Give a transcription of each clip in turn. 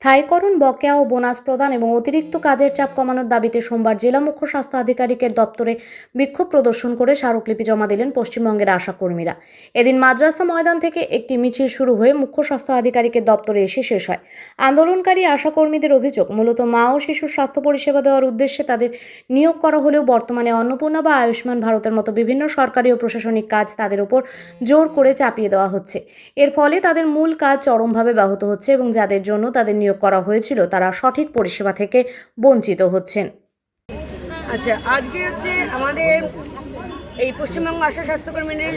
স্থায়ীকরণ, বকেয়া ও বোনাস প্রদান এবং অতিরিক্ত কাজের চাপ কমানোর দাবিতে সোমবার জেলা মুখ্য স্বাস্থ্য আধিকারিকের দপ্তরে বিক্ষোভ প্রদর্শন করে স্মারকলিপি জমা দিলেন পশ্চিমবঙ্গের আশাকর্মীরা। এদিন মাদ্রাসা ময়দান থেকে একটি মিছিল শুরু হয়ে মুখ্য স্বাস্থ্য আধিকারিকের দপ্তরে এসে শেষ হয়। আন্দোলনকারী আশাকর্মীদের অভিযোগ, মূলত মা ও শিশুর স্বাস্থ্য পরিষেবা দেওয়ার উদ্দেশ্যে তাদের নিয়োগ করা হলেও বর্তমানে অন্নপূর্ণা বা আয়ুষ্মান ভারতের মতো বিভিন্ন সরকারি ও প্রশাসনিক কাজ তাদের উপর জোর করে চাপিয়ে দেওয়া হচ্ছে। এর ফলে তাদের মূল কাজ চরমভাবে ব্যাহত হচ্ছে এবং যাদের জন্য তাদের নিয়োগ করা হয়েছিল তারা সঠিক পরিষেবা থেকে বঞ্চিত হচ্ছেন। আচ্ছা, আজকে হচ্ছে আমাদের এই পশ্চিমবঙ্গ আশা স্বাস্থ্যকর্মীদের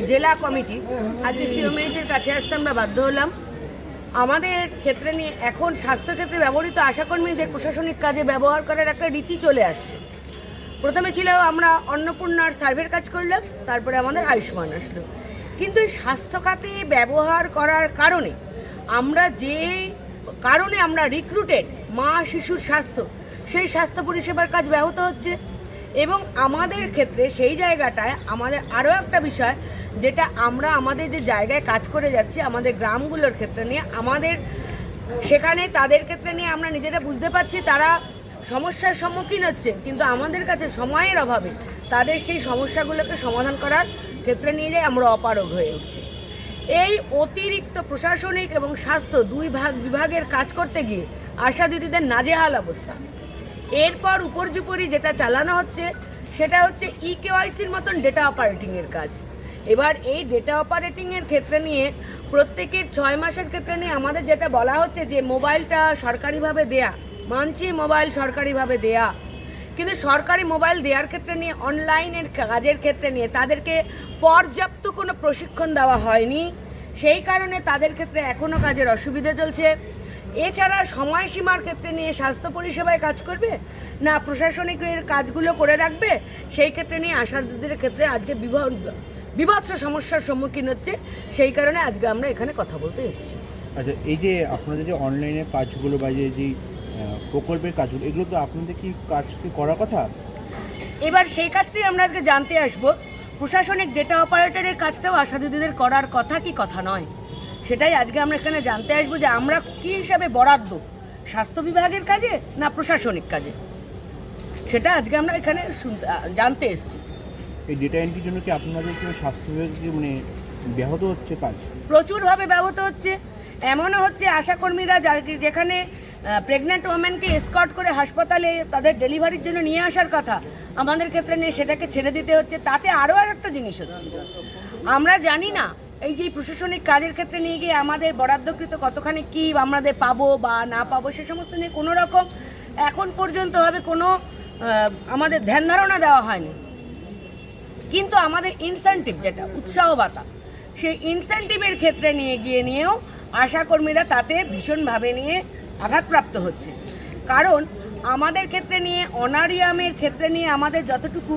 জেলা কমিটি আজকে সিওমএইচের কাছে আসতে আমরা বাধ্য হলাম। আমাদের ক্ষেত্রে নিয়ে এখন স্বাস্থ্যক্ষেত্রে ব্যবহৃত আশাকর্মীদের প্রশাসনিক কাজে ব্যবহার করার একটা রীতি চলে আসছে। প্রথমে ছিল আমরা অন্নপূর্ণার সার্ভের কাজ করলাম, তারপরে আমাদের আয়ুষ্মান আসলো। কিন্তু এই স্বাস্থ্যখাতে ব্যবহার করার কারণে আমরা রিক্রুটেড মা শিশুর স্বাস্থ্য, সেই স্বাস্থ্য পরিষেবার কাজ ব্যাহত হচ্ছে। এবং আমাদের ক্ষেত্রে সেই জায়গাটায় আমাদের আরও একটা বিষয়, যেটা আমরা আমাদের যে জায়গায় কাজ করে যাচ্ছি আমাদের গ্রামগুলোর ক্ষেত্রে নিয়ে, আমাদের সেখানে তাদের ক্ষেত্রে নিয়ে আমরা নিজেরা বুঝতে পারছি তারা সমস্যার সম্মুখীন হচ্ছে, কিন্তু আমাদের কাছে সময়ের অভাবে তাদের সেই সমস্যাগুলোকে সমাধান করার ক্ষেত্রে নিয়ে যাই আমরা অপারগ হয়ে উঠছি। এই অতিরিক্ত প্রশাসনিক এবং স্বাস্থ্য দুই বিভাগের কাজ করতে গিয়ে আশা দিদিদের নাজেহাল অবস্থা। এরপর উপর্যুপরি যেটা চালানো হচ্ছে সেটা হচ্ছে ইকেওয়াইসির মতন ডেটা অপারেটিংয়ের কাজ। এবার এই ডেটা অপারেটিংয়ের ক্ষেত্রে নিয়ে প্রত্যেকের 6 মাসের ক্ষেত্রে নিয়ে আমাদের যেটা বলা হচ্ছে যে মোবাইলটা সরকারিভাবে দেয়া, মানছি মোবাইল সরকারিভাবে দেয়া, কিন্তু সরকারি মোবাইল দেওয়ার ক্ষেত্রে নিয়ে অনলাইনের কাজের ক্ষেত্রে নিয়ে তাদেরকে পর্যাপ্ত কোনো প্রশিক্ষণ দেওয়া হয়নি। সেই কারণে তাদের ক্ষেত্রে এখনও কাজের অসুবিধা চলছে। এছাড়া সময়সীমার ক্ষেত্রে নিয়ে স্বাস্থ্য পরিষেবায় কাজ করবে না প্রশাসনিকের কাজগুলো করে রাখবে, সেই ক্ষেত্রে নিয়ে আশাদের ক্ষেত্রে আজকে বিভৎস সমস্যার সম্মুখীন হচ্ছে। সেই কারণে আজকে আমরা এখানে কথা বলতে এসেছি। আচ্ছা, এই যে আপনাদের যে অনলাইনে কাজগুলো বা যে প্রকল্পের কাজগুলো, এগুলো তো আপনাদের কি কাজ কি করার কথা? এবার সেই কাজটাই আমরা আজকে জানতে আসবো। প্রশাসনিক ডেটা অপারেটরের কাজটাও আশা দিদিদের করার কথা কি কথা নয়, সেটাই আজকে আমরা এখানে জানতে আসবো, যে আমরা কি হিসাবে বরাদ্দ স্বাস্থ্য বিভাগের কাজে না প্রশাসনিক কাজে, সেটা আজকে আমরা এখানে জানতে এসেছি। এই ডেটা এন্ট্রির জন্য কি আপনাদের কি স্বাস্থ্য বিভাগে মানে ব্যাহত হচ্ছে কাজ? প্রচুরভাবে ব্যাহত হচ্ছে। এমনও হচ্ছে আশাকর্মীরা যেখানে প্রেগন্যান্ট ওমেনকে এসকর্ট করে হাসপাতালে তাদের ডেলিভারির জন্য নিয়ে আসার কথা, আমাদের ক্ষেত্রে নিয়ে সেটাকে ছেড়ে দিতে হচ্ছে। তাতে আরও একটা জিনিস হচ্ছে, আমরা জানি না এই যে প্রশাসনিক কাজের ক্ষেত্রে নিয়ে গিয়ে আমাদের বরাদ্দকৃত কতখানি কি আমাদের পাবো বা না পাবো, সে সমস্ত নিয়ে কোনো রকম এখন পর্যন্ত হবে কোনো আমাদের ধ্যান ধারণা দেওয়া হয়নি। কিন্তু আমাদের ইনসেন্টিভ যেটা উৎসাহ ভাতা, সেই ইনসেন্টিভের ক্ষেত্রে নিয়েও আশাকর্মীরা তাতে ভীষণভাবে নিয়ে আঘাতপ্রাপ্ত হচ্ছে। কারণ আমাদের ক্ষেত্রে নিয়ে অনারিয়ামের ক্ষেত্রে নিয়ে আমাদের যতটুকু